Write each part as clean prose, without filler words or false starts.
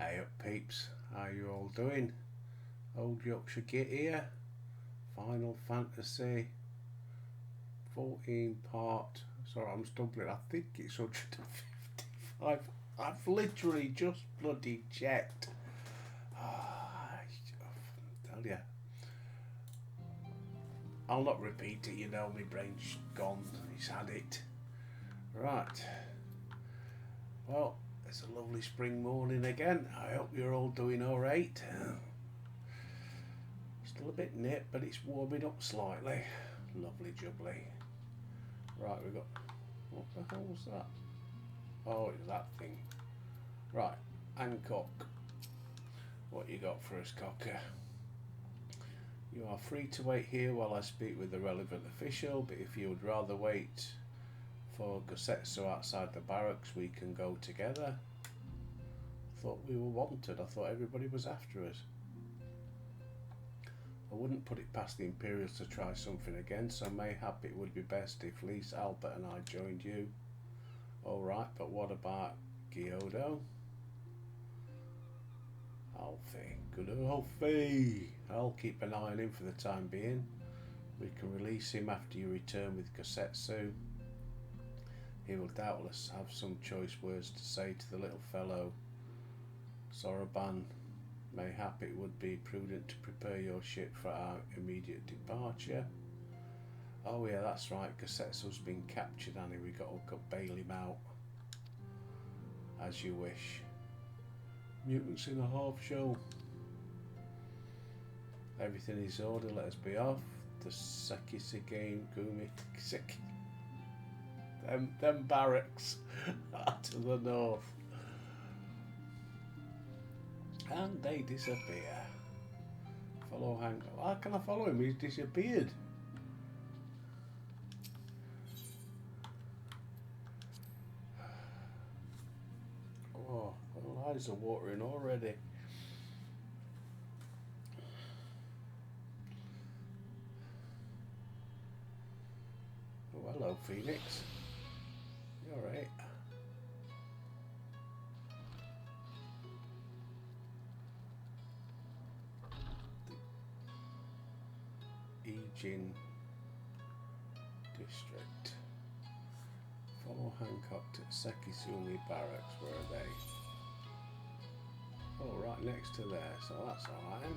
Hey up peeps, how you all doing? Old Yorkshire Git here. Final Fantasy 14 part. Sorry, I'm stumbling. I think it's 155. I've literally just bloody checked. I tell you, I'll not repeat it. You know, my brain's gone. He's had it. Right. Well, it's a lovely spring morning again. I hope you're all doing alright. Still a bit nip, but it's warming up slightly. Lovely jubbly. Right, we've got. What the hell was that? Oh, it's that thing. Right, Hancock. What you got for us, Cocker? You are free to wait here while I speak with the relevant official, but if you would rather wait for Gosetsu outside the barracks, we can go together. I thought we were wanted. I thought everybody was after us. I wouldn't put it past the Imperials to try something again, so mayhap it would be best if Lise, Albert and I joined you. Alright, but what about Gyodo? Alfie. Good Alfie. I'll keep an eye on him for the time being. We can release him after you return with Gosetsu. He will doubtless have some choice words to say to the little fellow. Soroban, mayhap it would be prudent to prepare your ship for our immediate departure. Oh yeah, that's right, Gosetsu's been captured, Annie. We got to bail him out. As you wish. Mutants in a half shell. Everything is order, let us be off. The Sekisi game, Gumi Seki. Them barracks to the north. And they disappear. Follow Hank. How can I follow him? He's disappeared. Oh, my eyes are watering already. Oh, hello, Phoenix. You alright? Eugene District. Follow Hancock to Sekisumi Barracks. Where are they? Oh, right next to there, so that's alright.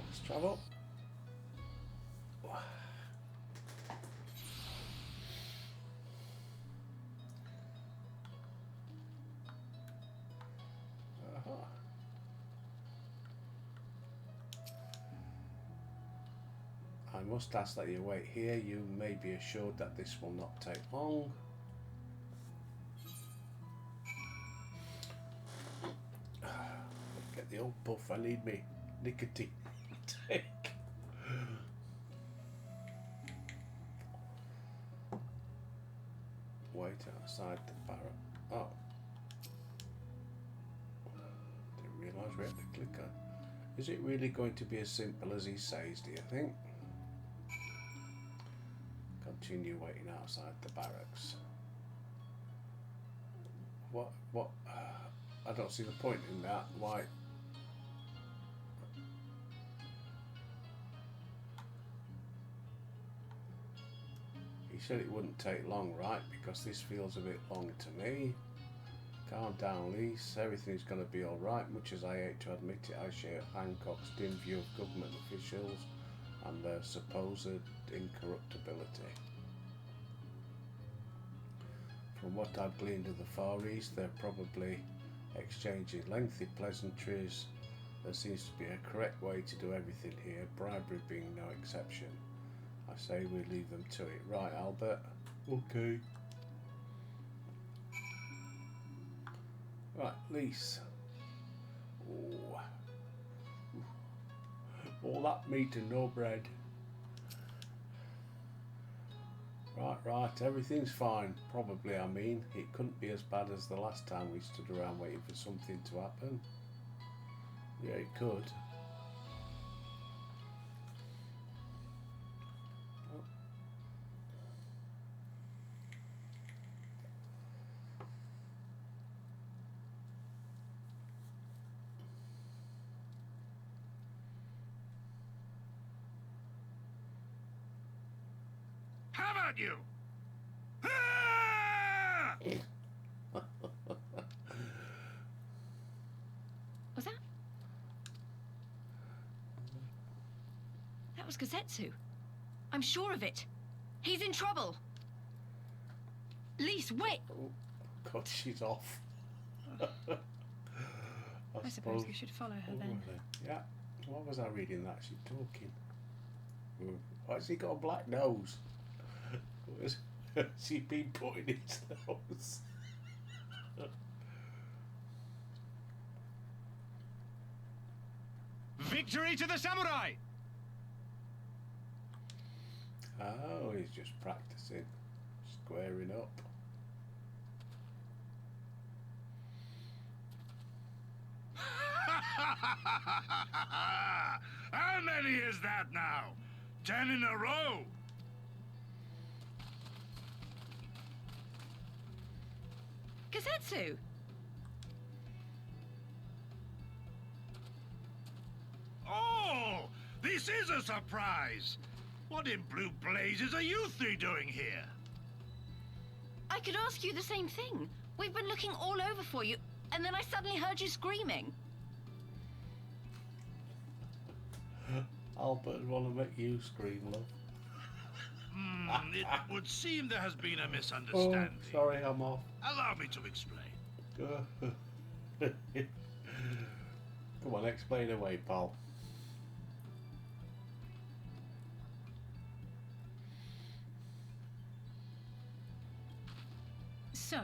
Let's travel. I must ask that you wait here. You may be assured that this will not take long. Get the old puff. I need me nicotine. Take. Wait outside the barrel. Oh. Didn't realise we had to click on. Is it really going to be as simple as he says, do you think? Continue waiting outside the barracks. What? I don't see the point in that. Why? He said it wouldn't take long, right? Because this feels a bit long to me. Calm down, Lise. Everything's going to be alright. Much as I hate to admit it, I share Hancock's dim view of government officials and their supposed incorruptibility. From what I've gleaned of the Far East, they're probably exchanging lengthy pleasantries. There seems to be a correct way to do everything here, bribery being no exception. I say we leave them to it. Right, Albert? Okay. Right, Lise. Oh. All that meat and no bread. Right, everything's fine. Probably, I mean. It couldn't be as bad as the last time we stood around waiting for something to happen. Yeah, it could. at you! Ah! Was that? That was Gazetsu. I'm sure of it. He's in trouble. Lise, wait! Oh, God, she's off. I suppose we should follow her then. Yeah. What was I reading that? She's talking. Why has he got a black nose? Where's he been putting his nose? Victory to the samurai! Oh, he's just practicing. Squaring up. How many is that now? 10 in a row? Gazetsu! Oh, this is a surprise. What in blue blazes are you three doing here? I could ask you the same thing. We've been looking all over for you, and then I suddenly heard you screaming. Albert would want to make you scream, love. It would seem there has been a Oh, misunderstanding. sorry, I'm off. Allow me to explain. Come on, explain away, pal. So,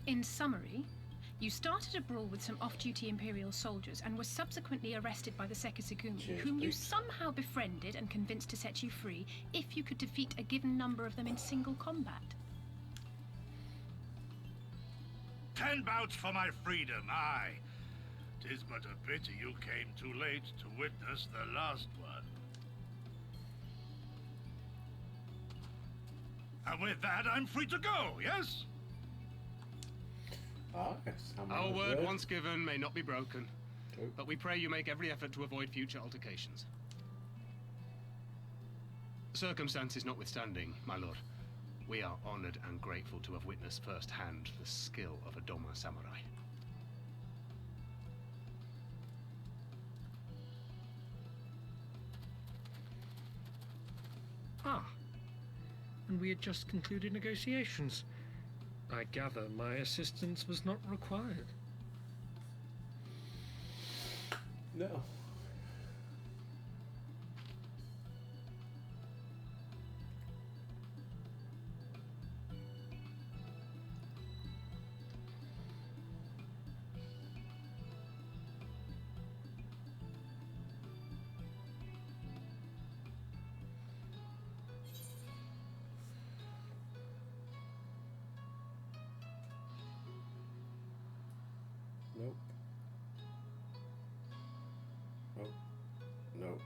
in summary, you started a brawl with some off-duty Imperial soldiers and were subsequently arrested by the Sekisagumi, Cheers, whom you Pete. somehow befriended and convinced to set you free if you could defeat a given number of them in single combat. 10 bouts for my freedom, aye. 'Tis but a pity you came too late to witness the last one. And with that, I'm free to go, yes? Ah, yes. Our word once given may not be broken, True. but we pray you make every effort to avoid future altercations. Circumstances notwithstanding, my lord, we are honored and grateful to have witnessed firsthand the skill of a Doma samurai. Ah, and we had just concluded negotiations. I gather my assistance was not required. No. Nope. Nope. Nope.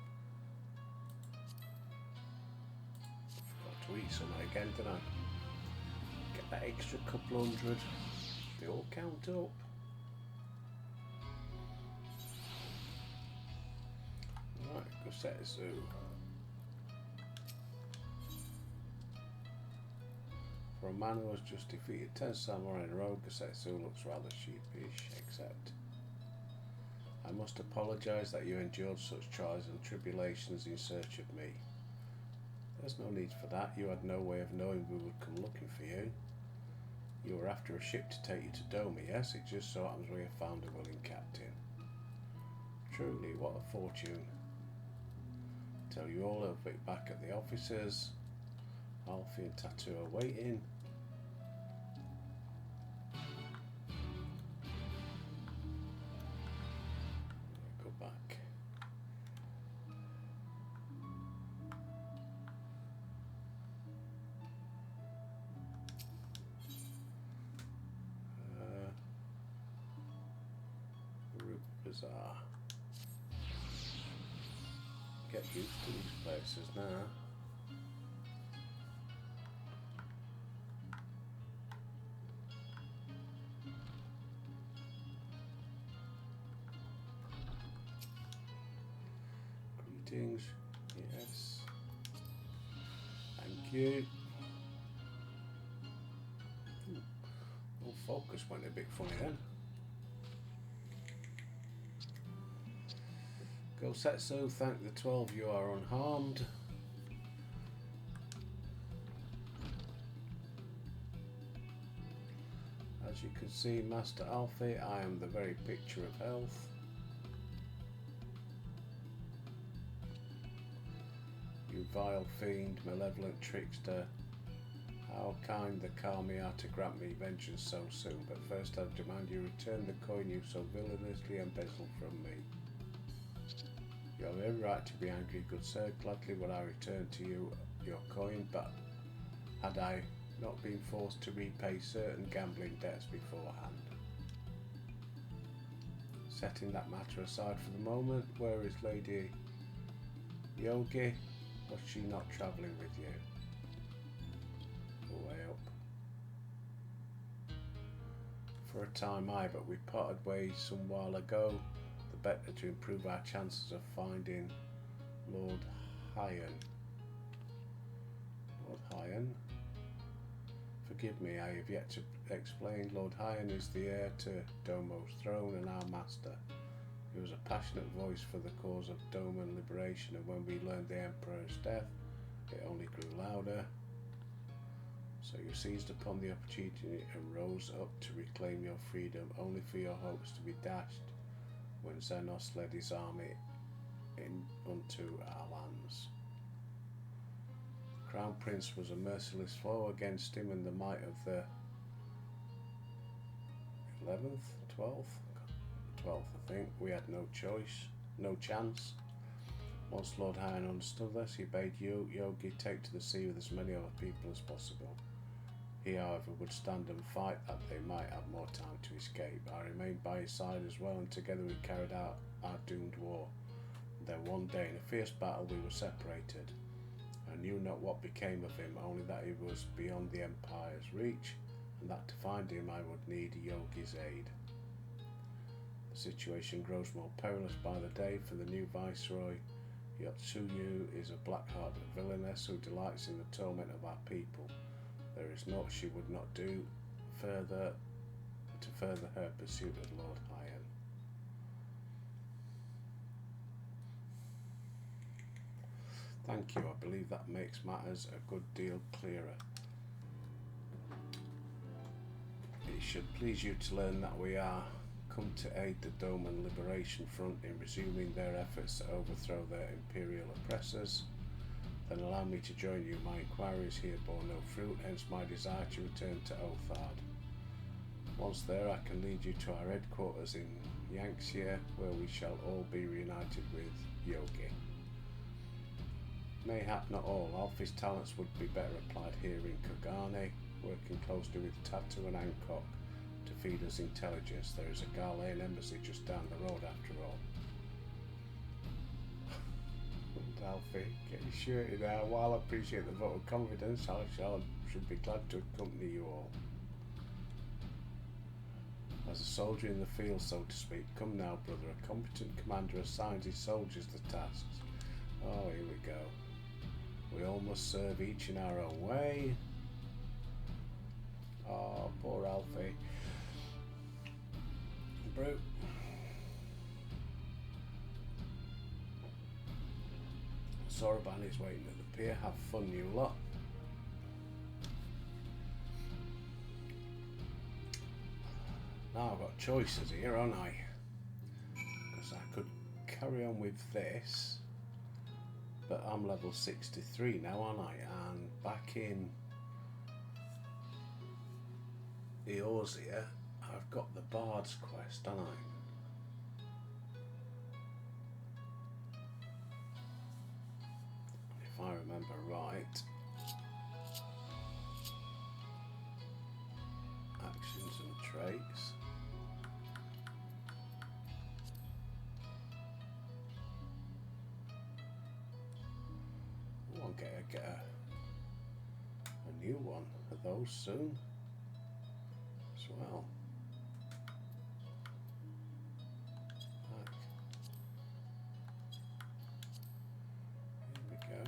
Forgot to eat something again, didn't I? Get that extra couple hundred. They all count up. Right, Gazetsu. For a man who has just defeated 10 samurai in a row, Gazetsu looks rather sheepish, except I must apologise that you endured such trials and tribulations in search of me. There's no need for that. You had no way of knowing we would come looking for you. You were after a ship to take you to Doma, yes? It just so happens we have found a willing captain. Truly, what a fortune. Tell you all of it back at the officers. Alfie and Tattoo are waiting. Go back. Root Bazaar. Get used to these places now. Greetings. Yes. Thank you. focus went a bit funny then. Gosetsu, thank the 12 you are unharmed. As you can see, Master Alfie, I am the very picture of health. You vile fiend, malevolent trickster. How kind the Kami are to grant me vengeance so soon, but first I demand you return the coin you so villainously embezzled from me. You have every right to be angry, good sir. Gladly would I return to you your coin, but had I not been forced to repay certain gambling debts beforehand. Setting that matter aside for the moment, where is Lady Yogi? Was she not travelling with you? Way up. For a time, aye, but we parted ways some while ago. The better to improve our chances of finding Lord Hyan. Lord Hyan? Forgive me, I have yet to explain. Lord Hyan is the heir to Domo's throne and our master. He was a passionate voice for the cause of Doman liberation, and when we learned the Emperor's death, it only grew louder. So you seized upon the opportunity and rose up to reclaim your freedom, only for your hopes to be dashed when Xenos led his army unto our lands. The Crown Prince was a merciless foe against him, and the might of the 11th, 12th, I think. We had no choice, no chance. Once Lord Hyan understood this, he bade Yogi take to the sea with as many other people as possible. He, however, would stand and fight that they might have more time to escape. I remained by his side as well, and together we carried out our doomed war. Then one day, in a fierce battle, we were separated. I knew not what became of him, only that he was beyond the Empire's reach, and that to find him I would need Yogi's aid. The situation grows more perilous by the day, for the new Viceroy, Yotsuyu, is a black-hearted villainess who delights in the torment of our people. There is naught she would not do further her pursuit of Lord Hyan. Thank you, I believe that makes matters a good deal clearer. It should please you to learn that we are come to aid the Doman Liberation Front in resuming their efforts to overthrow their imperial oppressors. Then allow me to join you. My inquiries here bore no fruit, hence my desire to return to Othard. Once there, I can lead you to our headquarters in Yangxia, where we shall all be reunited with Yogi. Mayhap not all. Alfie's talents would be better applied here in Kogane, working closely with Tatu and Hancock to feed us intelligence. There is a Ghanaian embassy just down the road after all. Alfie, get your shirt in there. While I appreciate the vote of confidence, I should be glad to accompany you all. As a soldier in the field, so to speak. Come now, brother. A competent commander assigns his soldiers the tasks. Oh, here we go. We all must serve each in our own way. Oh, poor Alfie. Brute. Soroban is waiting at the pier. Have fun, you lot. Now I've got choices here, haven't I? Because I could carry on with this, but I'm level 63 now, aren't I? And back in Eorzea, I've got the Bard's quest, haven't I? If I remember right. Actions and traits. Oh, I'll get a new one of those soon as well. Right. Here we go.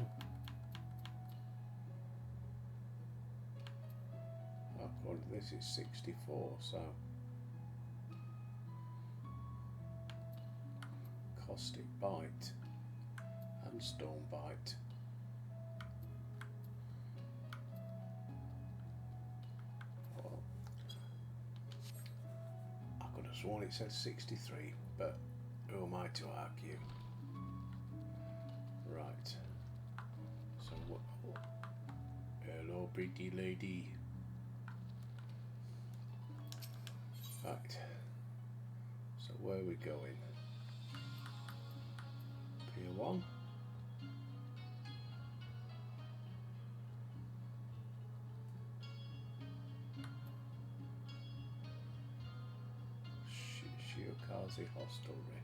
Oh, according to this, it's 64, so. Caustic Bite and Storm Bite. Well, I could have sworn it said 63, but who am I to argue? Right. So what? Hello, pretty lady. Right. So where are we going? Pier 1. Shiokaze Hostelry.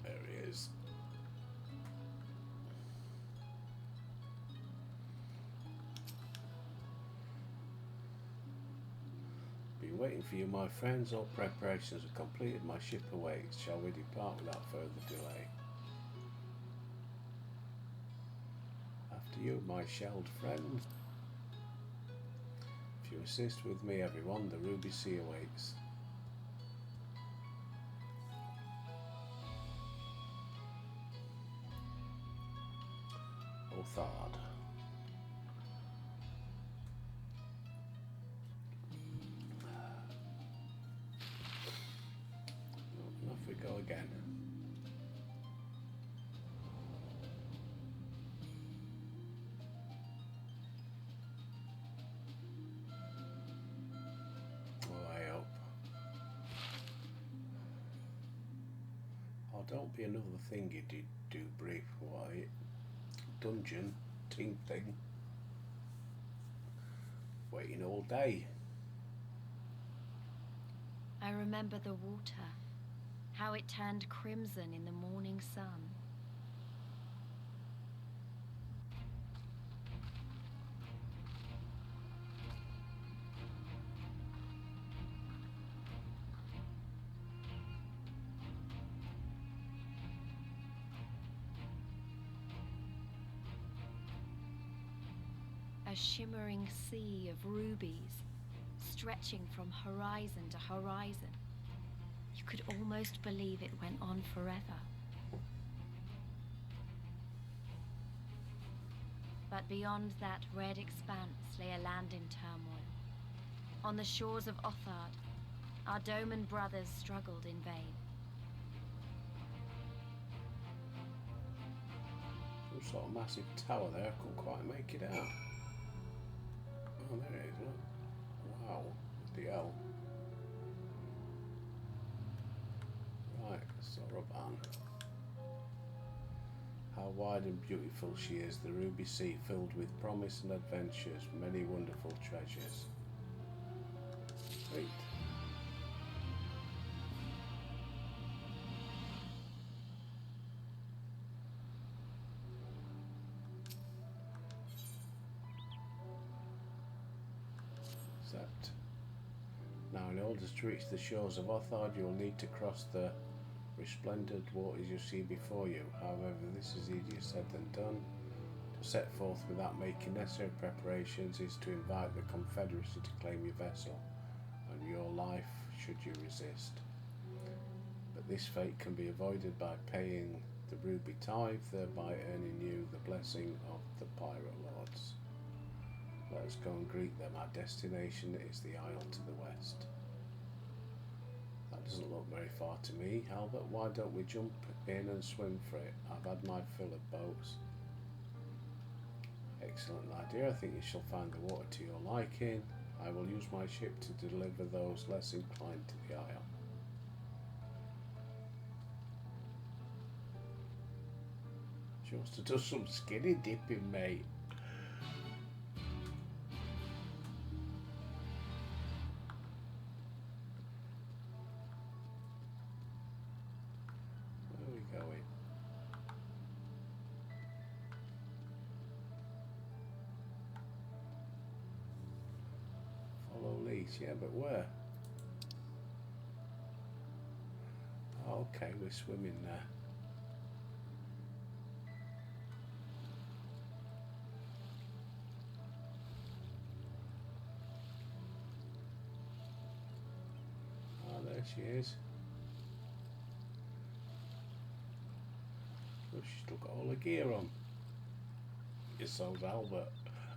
There he is. Been waiting for you, my friends. All preparations are completed. My ship awaits. Shall we depart without further delay? After you, my shelled friends. If you assist with me, everyone, the Ruby Sea awaits. Othard. Off we go again. Well, I hope. Oh, don't be another thing you did do, brief. Why? Dungeon team thing. Waiting all day. I remember the water, how it turned crimson in the morning sun. A shimmering sea of rubies, stretching from horizon to horizon. You could almost believe it went on forever. But beyond that red expanse lay a land in turmoil. On the shores of Othard, our Doman brothers struggled in vain. Some sort of massive tower there. I couldn't quite make it out. Oh, there it is, look. Wow, what the hell? Right, Soroban. How wide and beautiful she is, the Ruby Sea, filled with promise and adventures, many wonderful treasures. Sweet. Except now, in order to reach the shores of Othard, you'll need to cross the resplendent waters you see before you. However, this is easier said than done. To set forth without making necessary preparations is to invite the Confederacy to claim your vessel and your life should you resist. But this fate can be avoided by paying the Ruby Tithe, thereby earning you the blessing of the Pirate Lords. Let us go and greet them. Our destination is the Isle to the west. That doesn't look very far to me. Albert, why don't we jump in and swim for it? I've had my fill of boats. Excellent idea. I think you shall find the water to your liking. I will use my ship to deliver those less inclined to the Isle. She wants to do some skinny dipping, mate. east, yeah, but where? Okay, we're swimming there. Oh, there she is. Oh, she's still got all the gear on. Yes, so's Albert.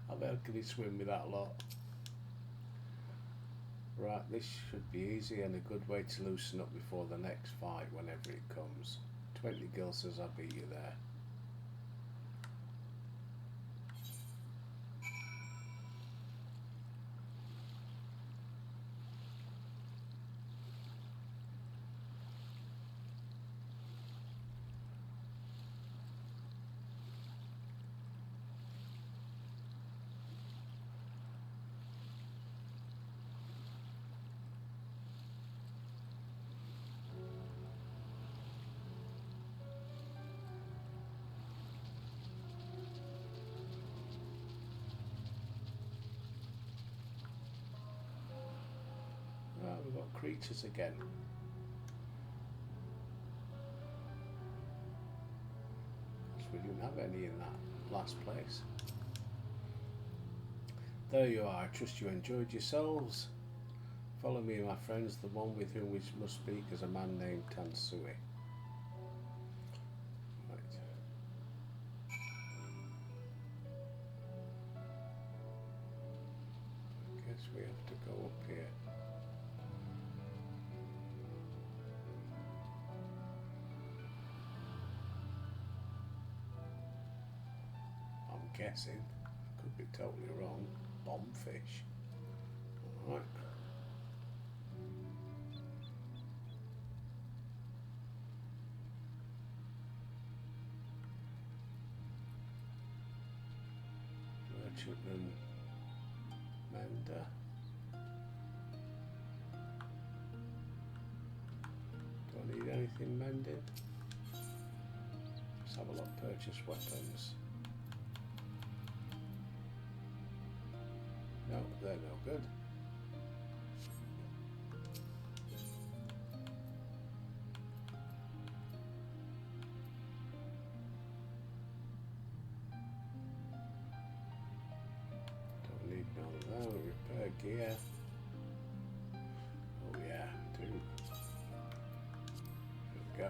How the hell can he swim with that lot? Right, this should be easy and a good way to loosen up before the next fight, whenever it comes. 20 gil says I'll beat you there. Right, we've got creatures again. Because we didn't have any in that last place. There you are, I trust you enjoyed yourselves. Follow me, my friends, the one with whom we must speak is a man named Tansui. Right. I guess we have to go up here. I'm guessing. I could be totally wrong. Bombfish. Alright. Merchantman Mender. Do I need anything mended? Let's have a look. Purchase weapons. No, they're no good. Don't need none of that. Repair gear. Oh yeah, do. There we go.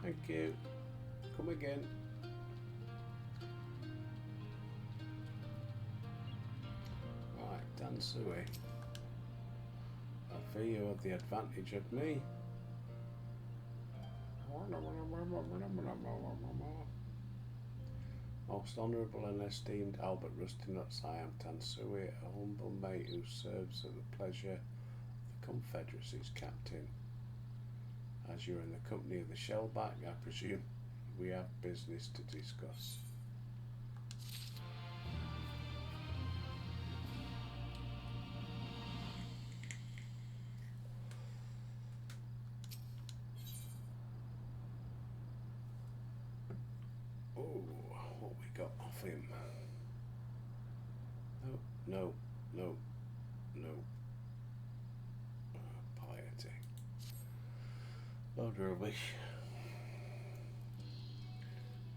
Thank you. Come again. Tansui. I fear you have the advantage of me. Most honourable and esteemed Albert Rustynuts, I am Tansui, a humble mate who serves at the pleasure of the Confederacy's captain. As you're in the company of the Shellback, I presume we have business to discuss. What we got off him? No. Piety. Load rubbish.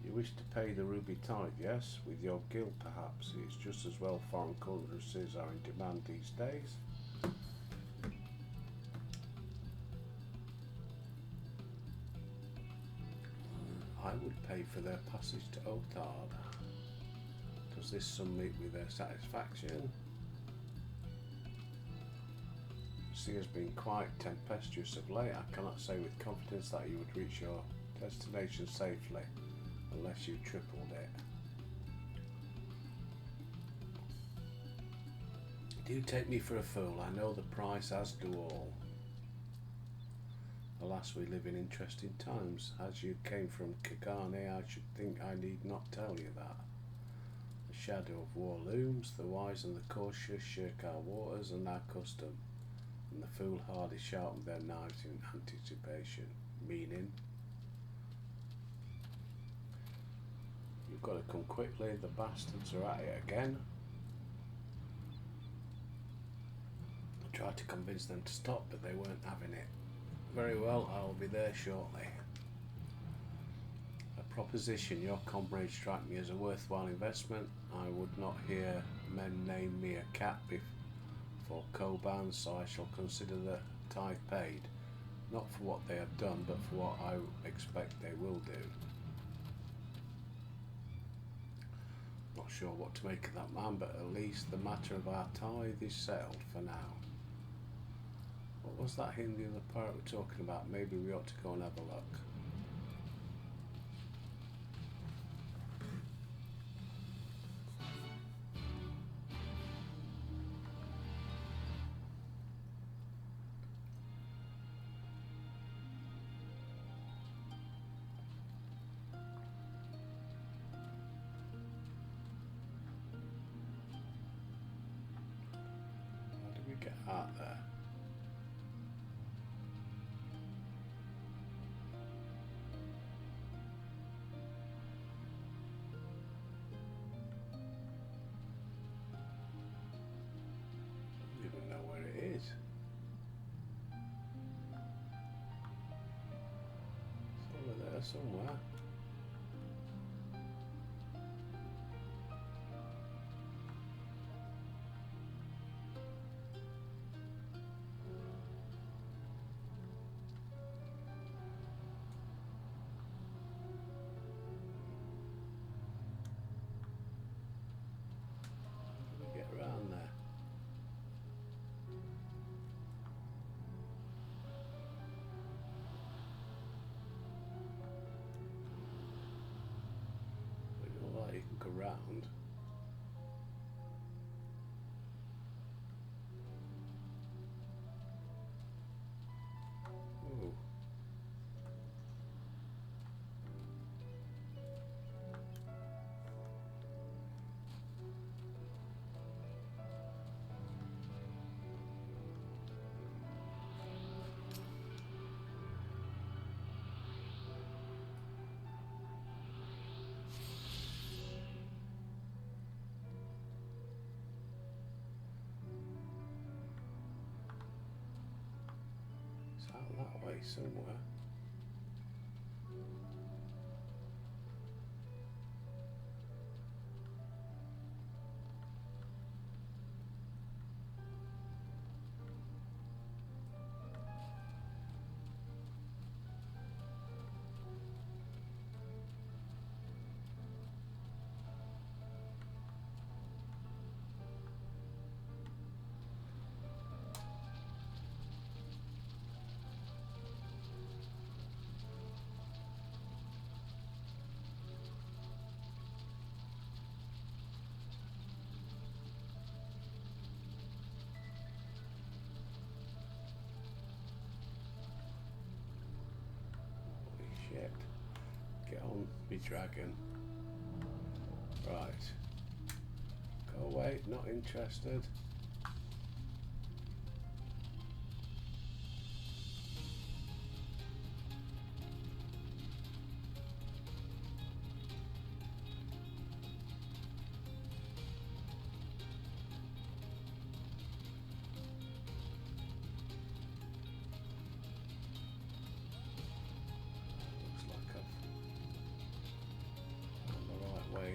You wish to pay the ruby tithe, yes? With your guild, perhaps. It's just as well foreign currencies are in demand these days. I would pay for their passage to Otard. Does this sum meet with their satisfaction? The sea has been quite tempestuous of late. I cannot say with confidence that you would reach your destination safely unless you tripled it. Do you take me for a fool? I know the price, as do all. Alas, we live in interesting times. As you came from Kigane, I should think I need not tell you that. The shadow of war looms, the wise and the cautious shirk our waters and our custom, and the foolhardy sharpen their knives in anticipation. Meaning? You've got to come quickly, the bastards are at it again. tried to convince them to stop, but they weren't having it. Very well, I'll be there shortly. A proposition. Your comrades strike me as a worthwhile investment. I would not hear men name me a cat before Koban, so I shall consider the tithe paid. Not for what they have done, but for what I expect they will do. Not sure what to make of that man, but at least the matter of our tithe is settled for now. What was that Hindi and the pirate were talking about? Maybe we ought to go and have a look. How do we get out there? I don't even know where it is. It's over there somewhere. How do we get around there? It looks like you can go round. Ooh. It's out that way somewhere. Holy shit. Get on, me dragon. Right. Go away, not interested. Looks like I've gone the right way.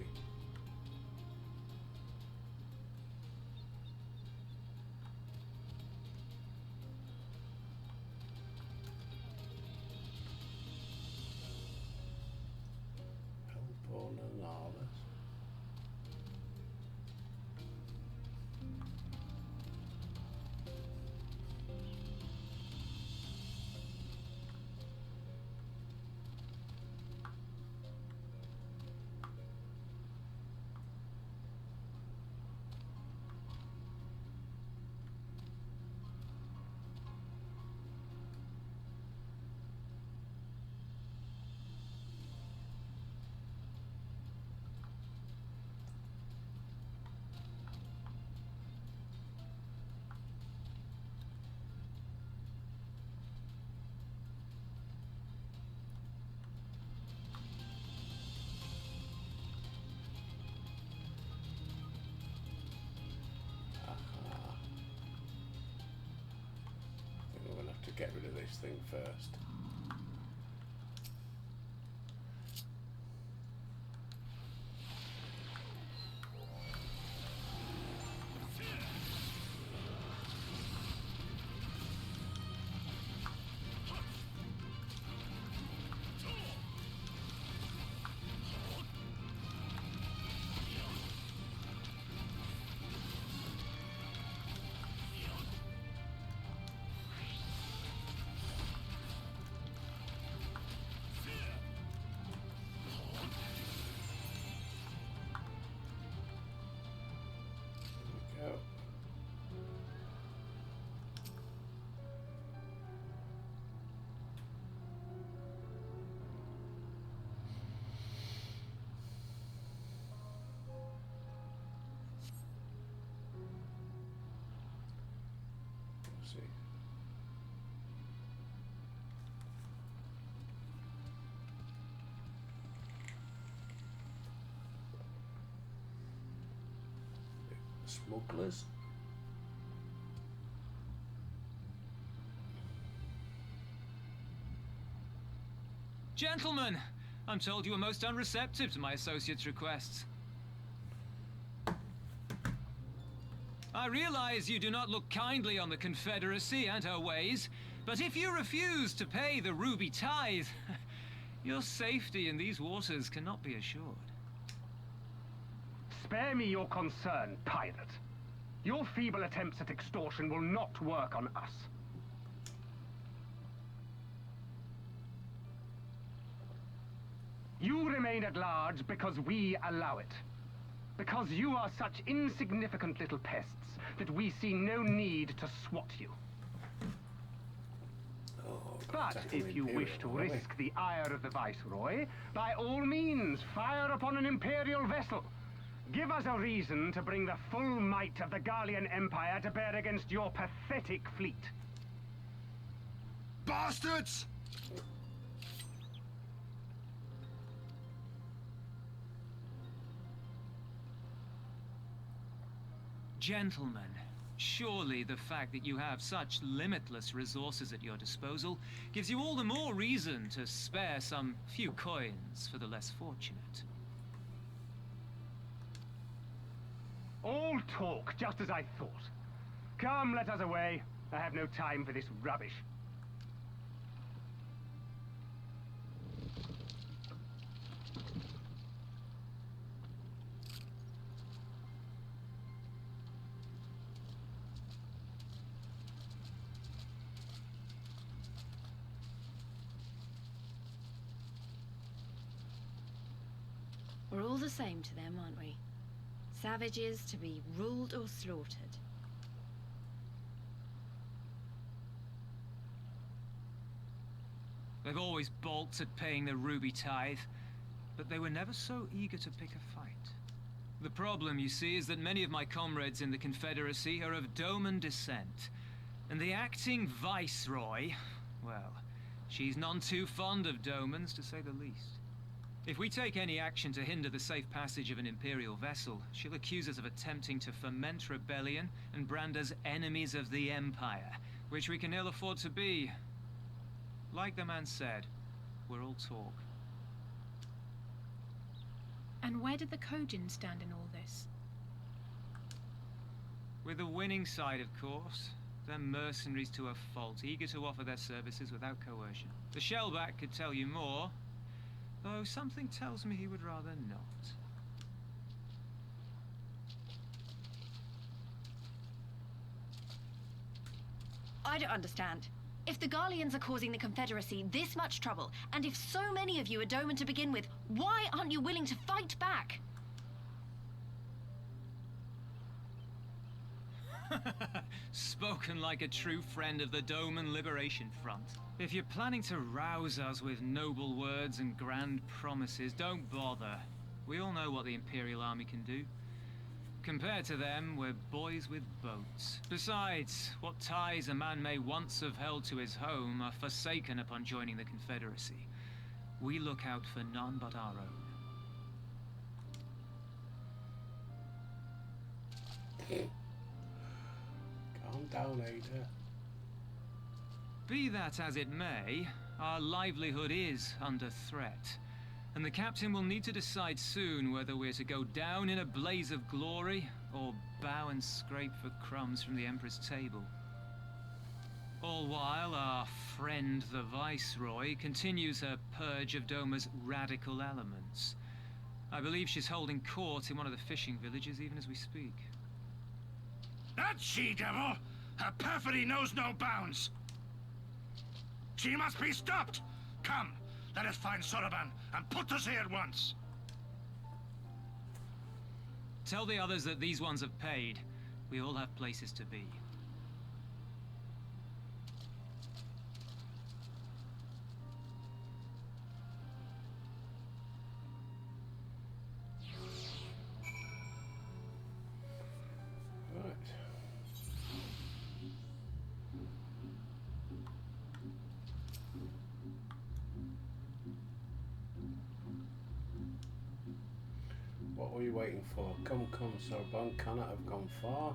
get rid of this thing first. Go. Let's see. Smugglers. Gentlemen, I'm told you are most unreceptive to my associates' requests. I realize you do not look kindly on the Confederacy and her ways, but if you refuse to pay the ruby tithe, your safety in these waters cannot be assured. Spare me your concern, pirate. Your feeble attempts at extortion will not work on us. You remain at large because we allow it. Because you are such insignificant little pests that we see no need to swat you. Oh, But if you wish to risk the ire of the Viceroy, by all means, fire upon an Imperial vessel. Give us a reason to bring the full might of the Garlean Empire to bear against your pathetic fleet. Bastards! Gentlemen, surely the fact that you have such limitless resources at your disposal gives you all the more reason to spare some few coins for the less fortunate. All talk, just as I thought. Come, let us away. I have no time for this rubbish. We're all the same to them, aren't we? Savages to be ruled or slaughtered. They've always balked at paying the ruby tithe, but they were never so eager to pick a fight. The problem, you see, is that many of my comrades in the Confederacy are of Doman descent, and the acting Viceroy, well, she's none too fond of Domans, to say the least. If we take any action to hinder the safe passage of an Imperial vessel, she'll accuse us of attempting to foment rebellion and brand us enemies of the Empire, which we can ill afford to be. Like the man said, we're all talk. And where did the Kojin stand in all this? With the winning side, of course. They're mercenaries to a fault, eager to offer their services without coercion. The Shellback could tell you more, though something tells me he would rather not. I don't understand. If the Garleans are causing the Confederacy this much trouble, and if so many of you are Doman to begin with, why aren't you willing to fight back? Spoken like a true friend of the Doman Liberation Front. If you're planning to rouse us with noble words and grand promises, don't bother. We all know what the Imperial Army can do. Compared to them, we're boys with boats. Besides, what ties a man may once have held to his home are forsaken upon joining the Confederacy. We look out for none but our own. Calm down, Ada. Be that as it may, our livelihood is under threat. And the captain will need to decide soon whether we're to go down in a blaze of glory or bow and scrape for crumbs from the Emperor's table. All while our friend the Viceroy continues her purge of Doma's radical elements. I believe she's holding court in one of the fishing villages even as we speak. That she-devil! Her perfidy knows no bounds! She must be stopped! Come, let us find Soroban and put to sea at once! Tell the others that these ones have paid. We all have places to be. Right. What were you waiting for? Come, Soroban cannot have gone far.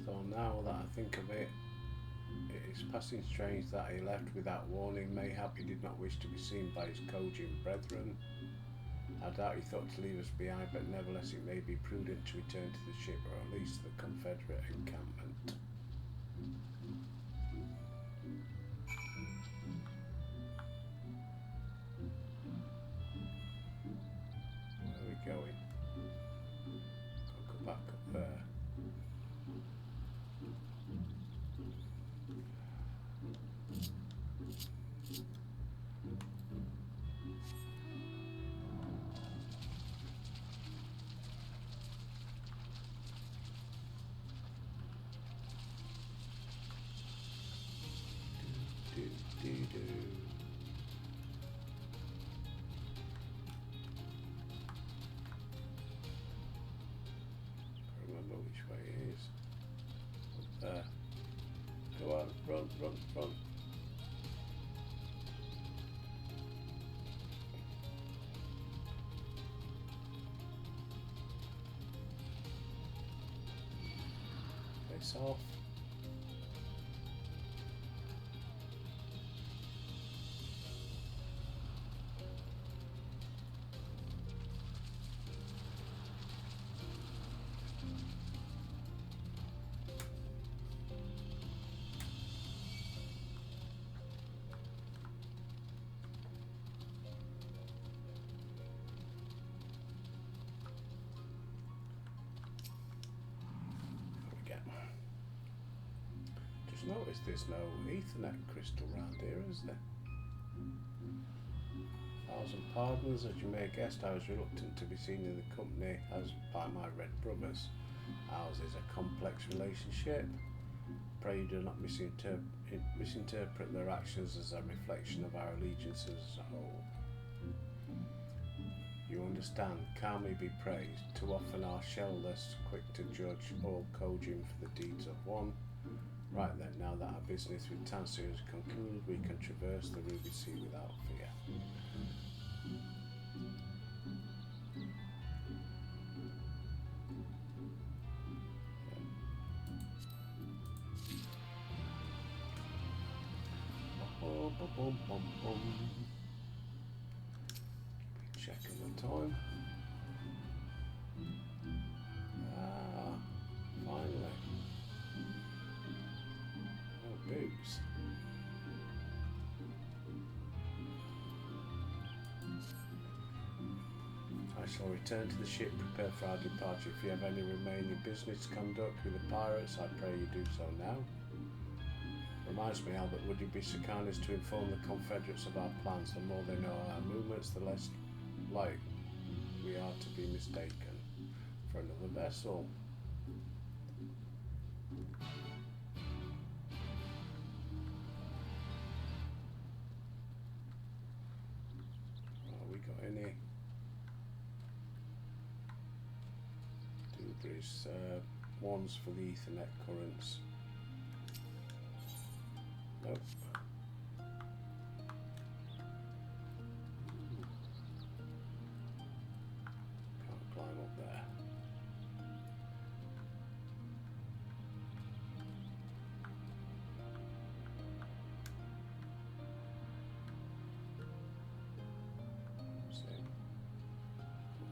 So now that I think of it, it is passing strange that he left without warning. Mayhap he did not wish to be seen by his Kojin brethren. I doubt he thought to leave us behind, but nevertheless it may be prudent to return to the ship, or at least the Confederate encampment. Where are we going? Go back up there. Do. I remember which way it is. Up there. Go on, run. Face off. Notice there's no Ethernet crystal round here, is there? 1,000 pardons, as you may have guessed, I was reluctant to be seen in the company as by my red brothers. Ours is a complex relationship. Pray you do not misinterpret their actions as a reflection of our allegiances as a whole. You understand, Kami be praised. Too often our shell less quick to judge all Kojin for the deeds of one. Right then, now that our business with Tansir is concluded, we can traverse the Ruby Sea without fear. Checking the time. Finally. Boots. I shall return to the ship, prepare for our departure. If you have any remaining business to conduct with the pirates, I pray you do so now. Reminds me, Albert, would you be so kind as to inform the Confederates of our plans? The more they know our movements, the less like we are to be mistaken for another vessel. Any Dubris ones for the Ethernet currents. Nope. Can't climb up there.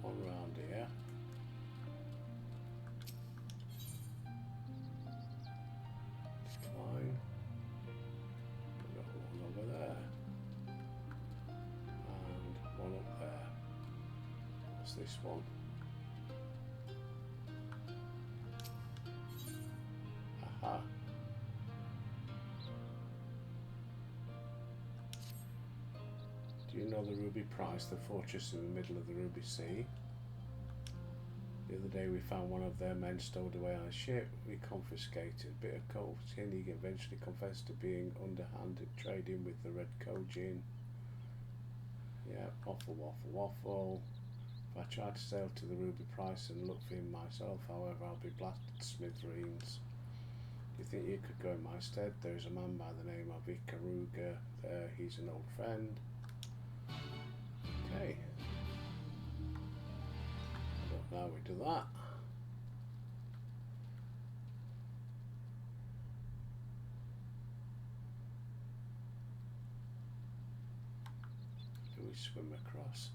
one round here. Decline. We've got one over there. And one up there. What's this one? Aha. Do you know the Ruby Price, the fortress in the middle of the Ruby Sea? The other day we found one of their men stowed away on a ship. We confiscated a bit of cocaine. He eventually confessed to being underhanded trading with the Red Kojin. Yeah, waffle, waffle, waffle. If I try to sail to the Ruby Price and look for him myself, however, I'll be blasted to smithereens. Do you think you could go in my stead? There's a man by the name of Ikaruga there. He's an old friend. Okay. Now we do that. Do we swim across?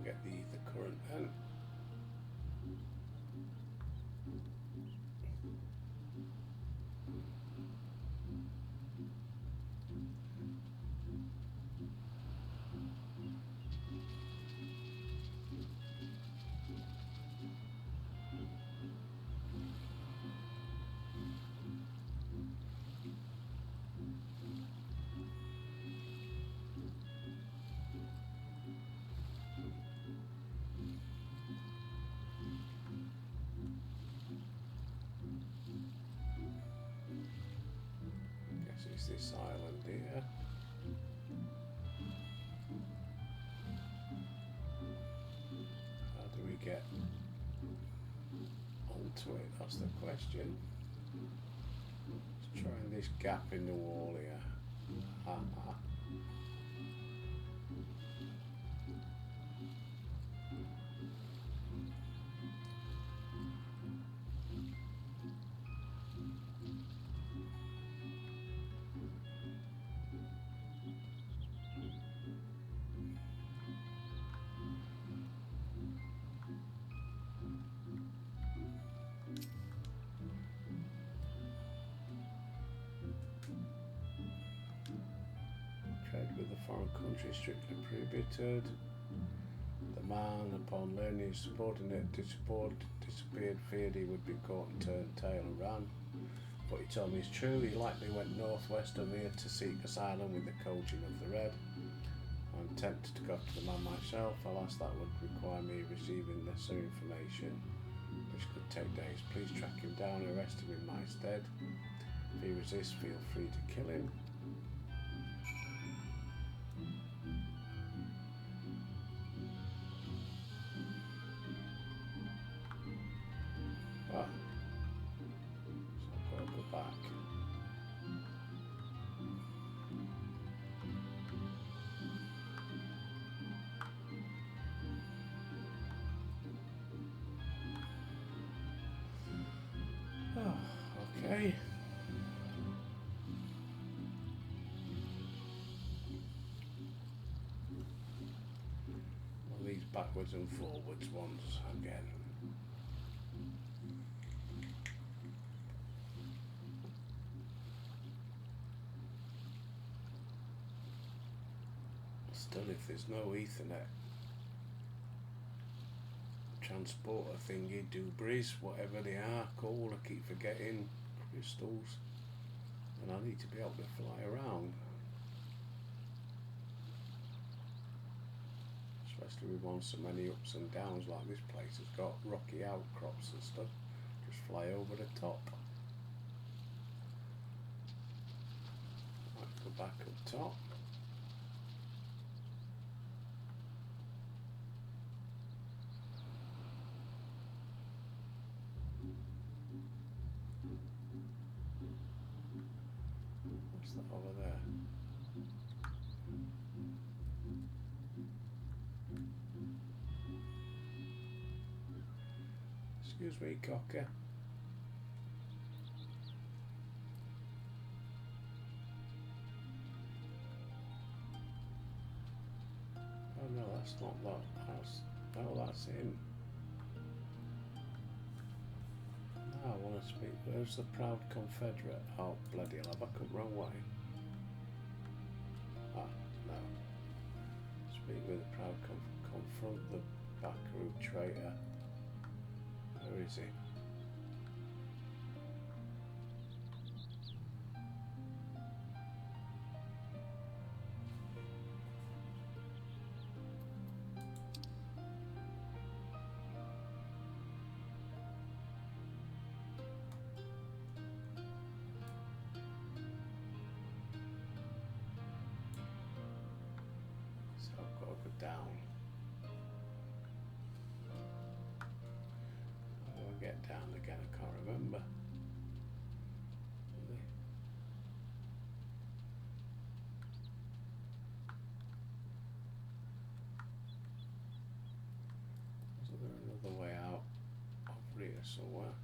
Get the ether current then. Is this island here? How do we get onto it? That's the question. Let's try this gap in the wall here. Aha. Trade with a foreign country strictly prohibited. The man, upon learning his subordinate disappeared, feared he would be caught and turned tail and ran. What he told me is true. He likely went northwest of here to seek asylum with the Kojin of the Red. I'm tempted to go to the man myself. Alas, that would require me receiving necessary information, which could take days. Please track him down and arrest him in my stead. If he resists, feel free to kill him. Ah. So I've got to go back. Oh, okay. Well, these backwards and forwards ones again. Still, if there's no Ethernet transporter thingy, debris, whatever they are called, I keep forgetting, crystals, and I need to be able to fly around, especially with one so many ups and downs like this place has got, rocky outcrops and stuff. Just fly over the top. Right, go back up top. What's that over there? Excuse me, cocker. Oh no, that's not that house. Oh, that's him. Now I want to speak. Where's the proud Confederate? Oh, bloody hell, have I come wrong way? Ah, no. Speak with the proud confront the backroom traitor. Where is he? So I've got to go down. How do I get down again? I can't remember. Wasn't there another way out over here somewhere?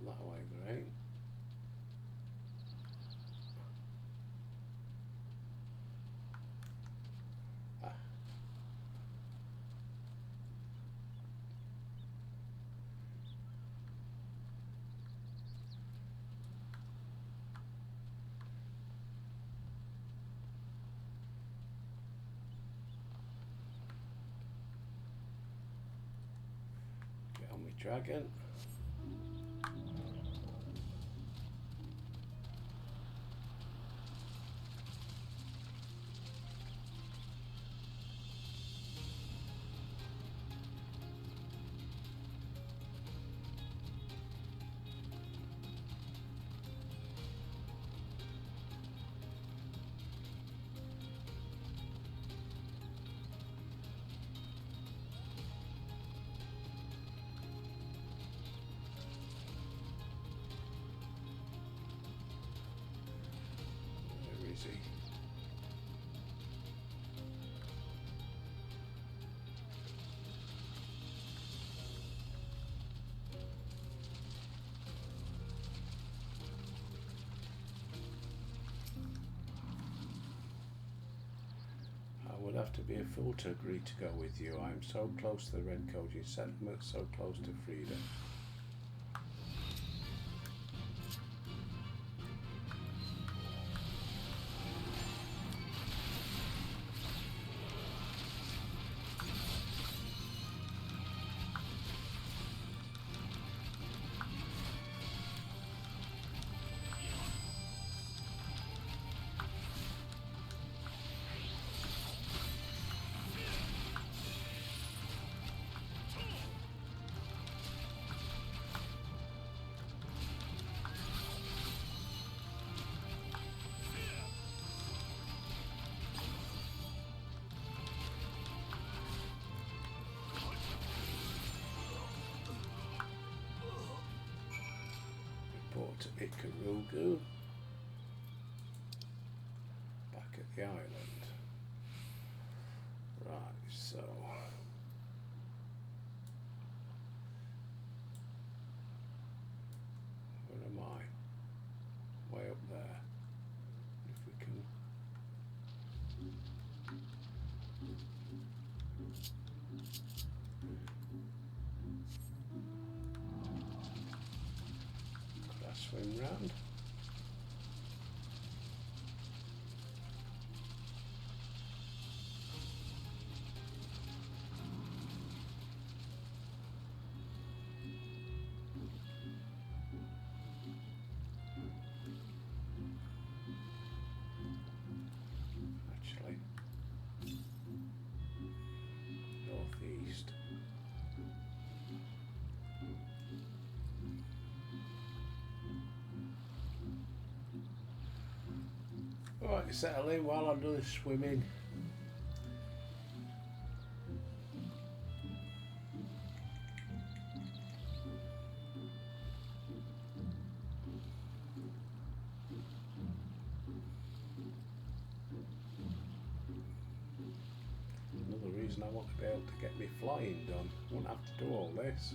Not that way, great. Ah. Get on me dragon. Where is he? I would have to be a fool to agree to go with you. I am so close to the Red Koji settlement, so close to freedom. Report to Ikarugu. Back at the island. Right, so where am I? Way up there. If we can could I swim round? Actually, northeast. Alright, settle in while I do this swimming. and I want to be able to get me flying done. I wouldn't have to do all this.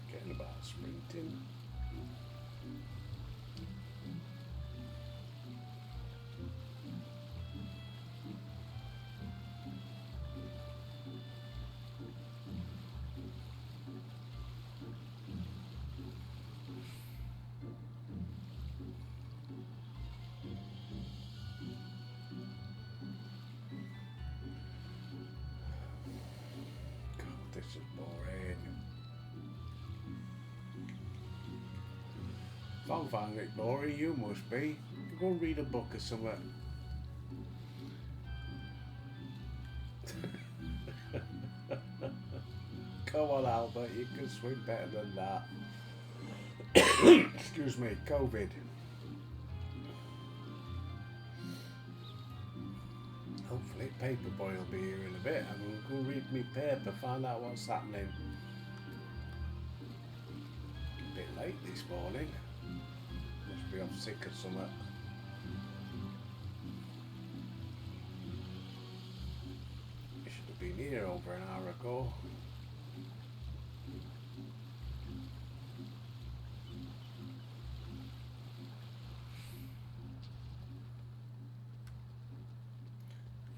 Forgetting about sprinting. God, this is boring. If I'm finding it boring, you must be. Go and read a book or something. Come on, Albert, you can swim better than that. Excuse me, COVID. Hopefully Paperboy will be here in a bit and we'll go read me paper, find out what's happening. A bit late this morning. Must be off sick or something. I should have been here over an hour ago.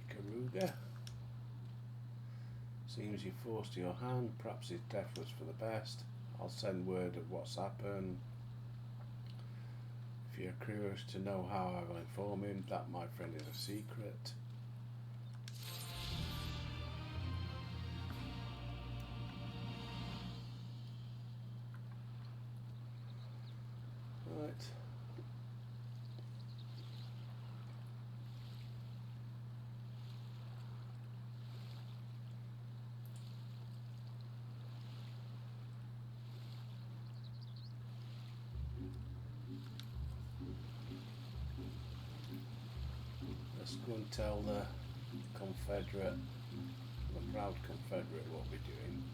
Ikaruga. Seems you forced your hand. Perhaps his death was for the best. I'll send word of what's happened. If you're curious to know how, I will inform him. That, my friend, is a secret. Right. Let's go and tell the Confederate, the proud Confederate, what we're doing.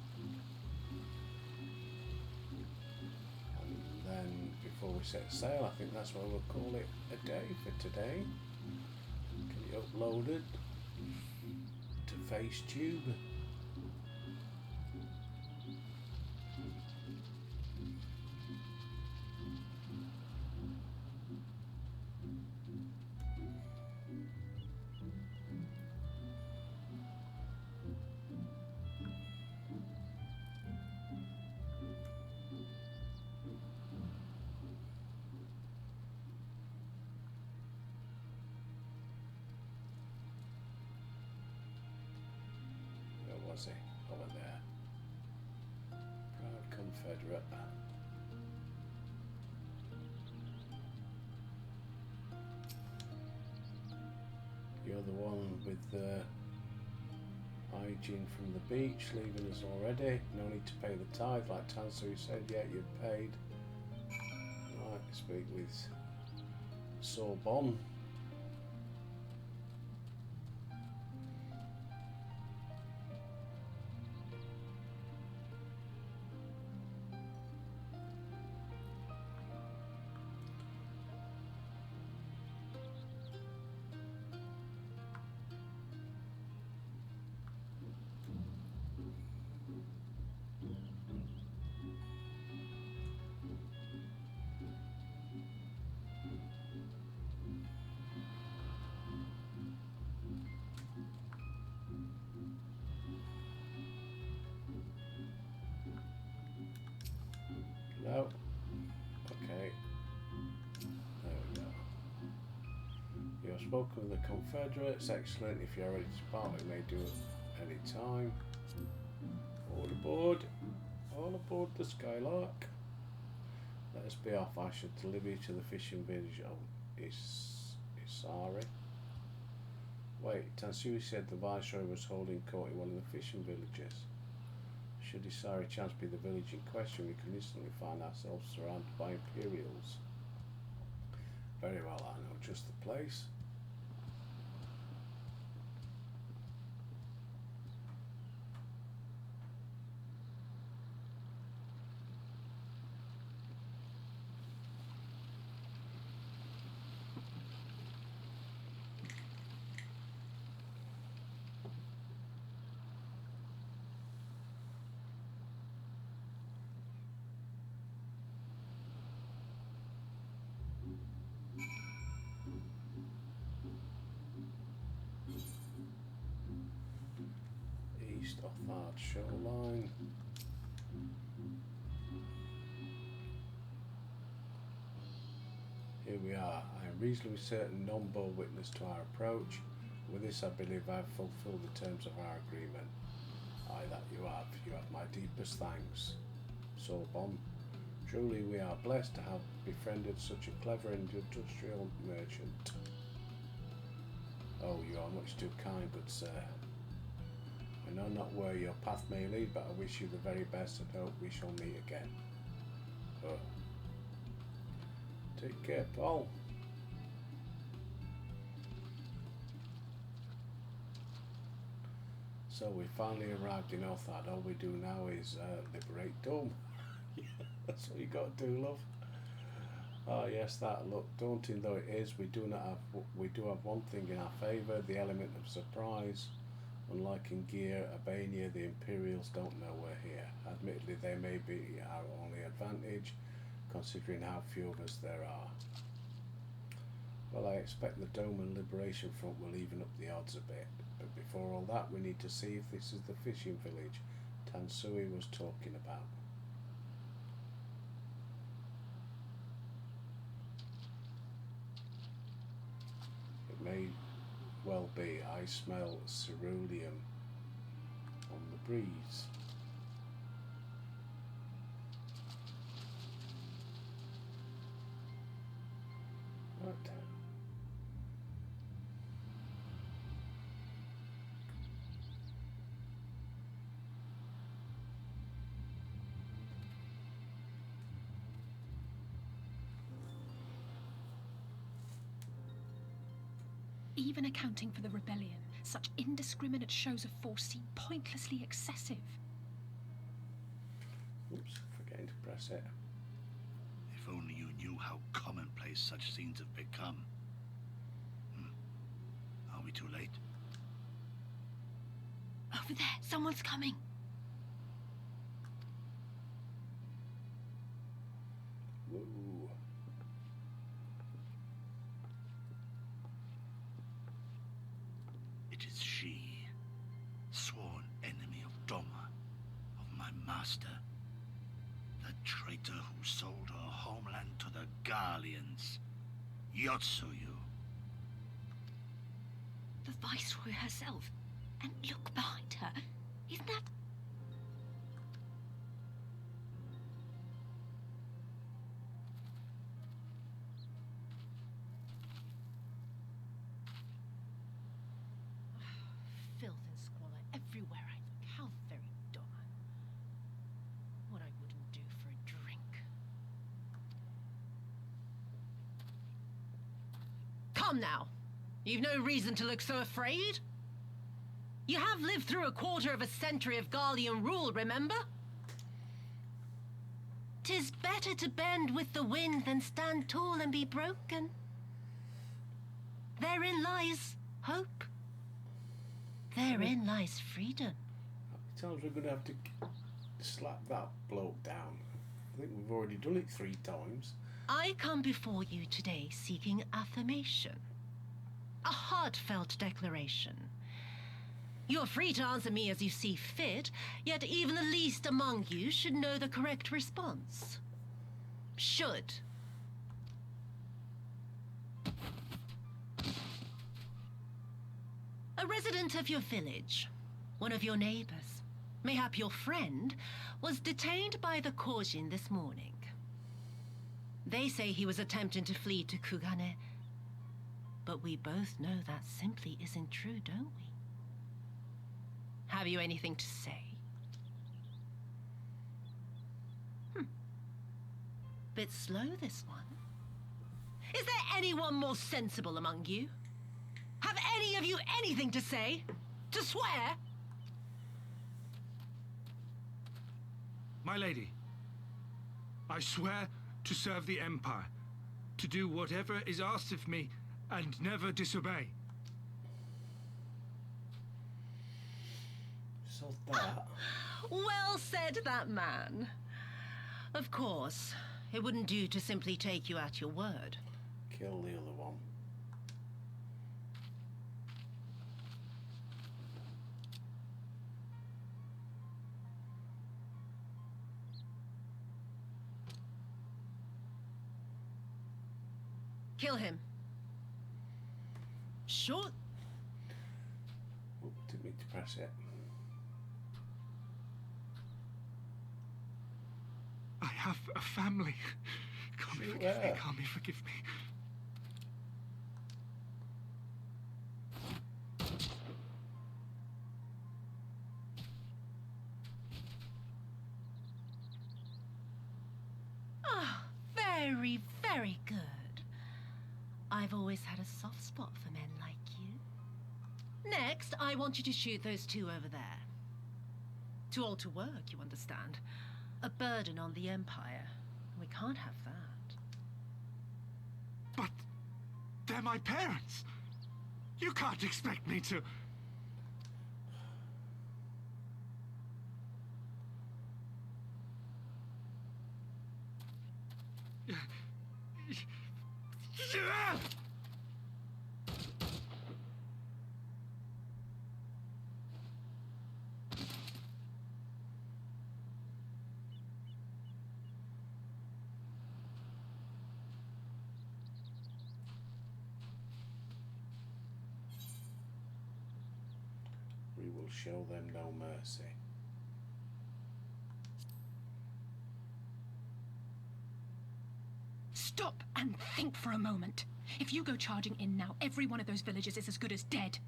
And then before we set sail, I think that's where we'll call it a day for today. Get it uploaded to FaceTube. Where was he? Over there. Proud Confederate. You're the one with the hygiene from the beach, leaving us already. No need to pay the tithe, like Tansui said. Yeah, you've paid. Right, speak with Sorbonne. No. Okay. There we go. You have spoken with the Confederates. Excellent. If you're ready to depart, we may do it any time. All aboard. All aboard the Skylark. Let us be off. I should deliver you to the fishing village of Isari. Wait, Tansui said the Viceroy was holding court in one of the fishing villages. Should Isari chance be the village in question, we can instantly find ourselves surrounded by Imperials. Very well, I know just the place. shoreline. Here we are. I am reasonably certain none bore witness to our approach. With this, I believe I have fulfilled the terms of our agreement. Aye, that you have. You have my deepest thanks. Sorbonne. Truly, we are blessed to have befriended such a clever and industrial merchant. Oh, you are much too kind, good sir. I know not where your path may lead, but I wish you the very best and hope we shall meet again. Oh. Take care, Paul. So we finally arrived in Othard. All we do now is liberate Dome. Yeah, that's what you got to do, love. Oh yes, that look daunting though it is, we do have one thing in our favour: the element of surprise. Unlike in Gear, Albania, the Imperials don't know we're here. Admittedly, they may be our only advantage, considering how few of us there are. Well, I expect the Dome and Liberation Front will even up the odds a bit. But before all that, we need to see if this is the fishing village Tansui was talking about. It may well be. I smell ceruleum on the breeze. Right. Even accounting for the rebellion, such indiscriminate shows of force seem pointlessly excessive. Oops, forgetting to press it. If only you knew how commonplace such scenes have become. Are we too late? Over there, someone's coming. Whoa. It is she, sworn enemy of Doma, of my master. The traitor who sold her homeland to the Garleans. Yotsuyu. The Viceroy herself. And look behind her. Isn't that... Filth and squalor everywhere I look. How very Doma. What I wouldn't do for a drink. Come now. You've no reason to look so afraid. You have lived through a quarter of a century of Garlean rule, remember? 'Tis better to bend with the wind than stand tall and be broken. Therein lies hope. Therein lies freedom. How many times we're going to have to slap that bloke down? I think we've already done it 3 times. I come before you today seeking affirmation. A heartfelt declaration. You are free to answer me as you see fit, yet even the least among you should know the correct response. Should. A resident of your village, one of your neighbors, mayhap your friend, was detained by the Kojin this morning. They say he was attempting to flee to Kugane, but we both know that simply isn't true, don't we? Have you anything to say? Bit slow, this one. Is there anyone more sensible among you? Have any of you anything to say? To swear? My lady, I swear to serve the Empire, to do whatever is asked of me, and never disobey. So that. Well said, that man. Of course, it wouldn't do to simply take you at your word. Kill the other one. Kill him. Sure. Oh, didn't mean to press it. I have a family. Kami, Shoot forgive me. her. Kami, forgive me. Ah, very, very good. I've always had a soft spot for men like you. Next, I want you to shoot those two over there. Too old to work, you understand. A burden on the Empire. We can't have that. But they're my parents. You can't expect me to... We will show them no mercy. Stop and think for a moment. If you go charging in now, every one of those villagers is as good as dead.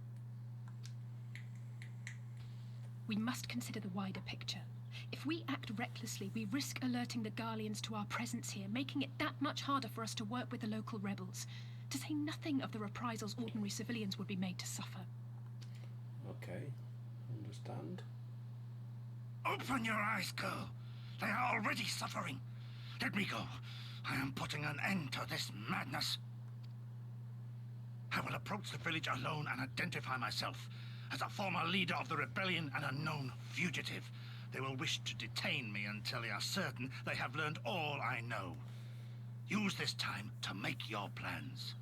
We must consider the wider picture. If we act recklessly, we risk alerting the Garleans to our presence here, making it that much harder for us to work with the local rebels. To say nothing of the reprisals ordinary civilians would be made to suffer. Okay, understand. Open your eyes, girl. They are already suffering. Let me go. I am putting an end to this madness. I will approach the village alone and identify myself as a former leader of the rebellion and a known fugitive. They will wish to detain me until they are certain they have learned all I know. Use this time to make your plans.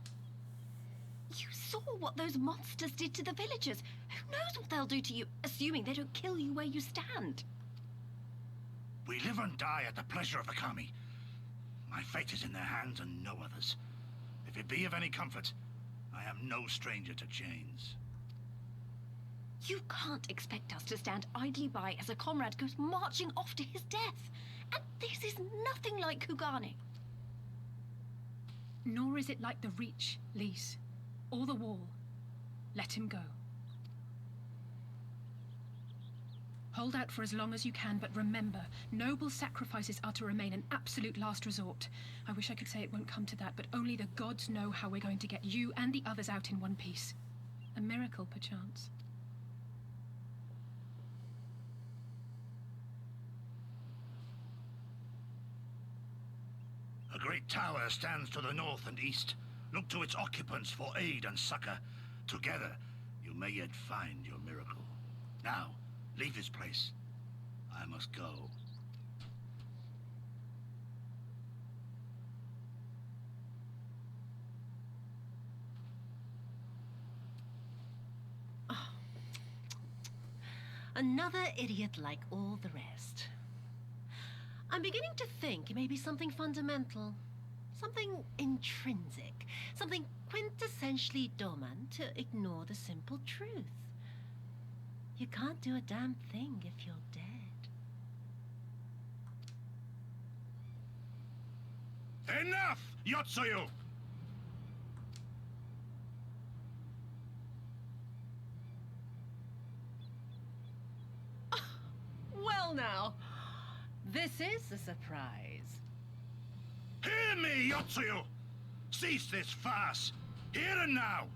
You saw what those monsters did to the villagers. Who knows what they'll do to you, assuming they don't kill you where you stand? We live and die at the pleasure of the Kami. My fate is in their hands and no others. If it be of any comfort, I am no stranger to chains. You can't expect us to stand idly by as a comrade goes marching off to his death. And this is nothing like Kugane. Nor is it like the Reach, Lise, or the Wall. Let him go. Hold out for as long as you can, but remember, noble sacrifices are to remain an absolute last resort. I wish I could say it won't come to that, but only the gods know how we're going to get you and the others out in one piece. A miracle, perchance. A great tower stands to the north and east. Look to its occupants for aid and succor. Together, you may yet find your miracle. Now, leave this place. I must go. Oh. Another idiot like all the rest. I'm beginning to think it may be something fundamental. Something intrinsic. Something quintessentially Doman to ignore the simple truth. You can't do a damn thing if you're dead. Enough, Yotsuyu! Well now, this is a surprise. Hear me, Yotsuyu! Cease this farce, here and now,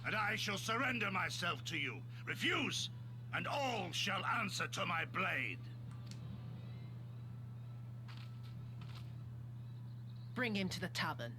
and I shall surrender myself to you. Refuse, and all shall answer to my blade. Bring him to the tavern.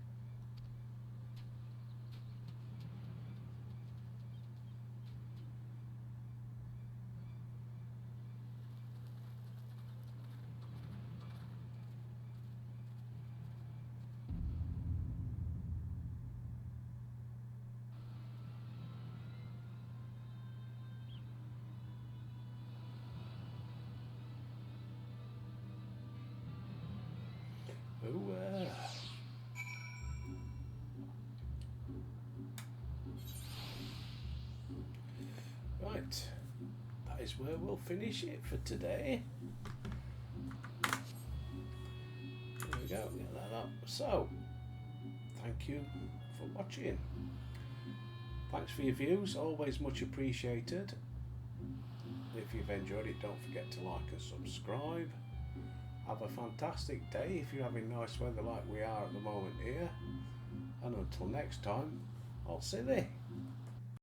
where we'll finish it for today. There we go, get that up. So, thank you for watching. Thanks for your views, always much appreciated. If you've enjoyed it, don't forget to like and subscribe. Have a fantastic day if you're having nice weather like we are at the moment here. And until next time, I'll see you.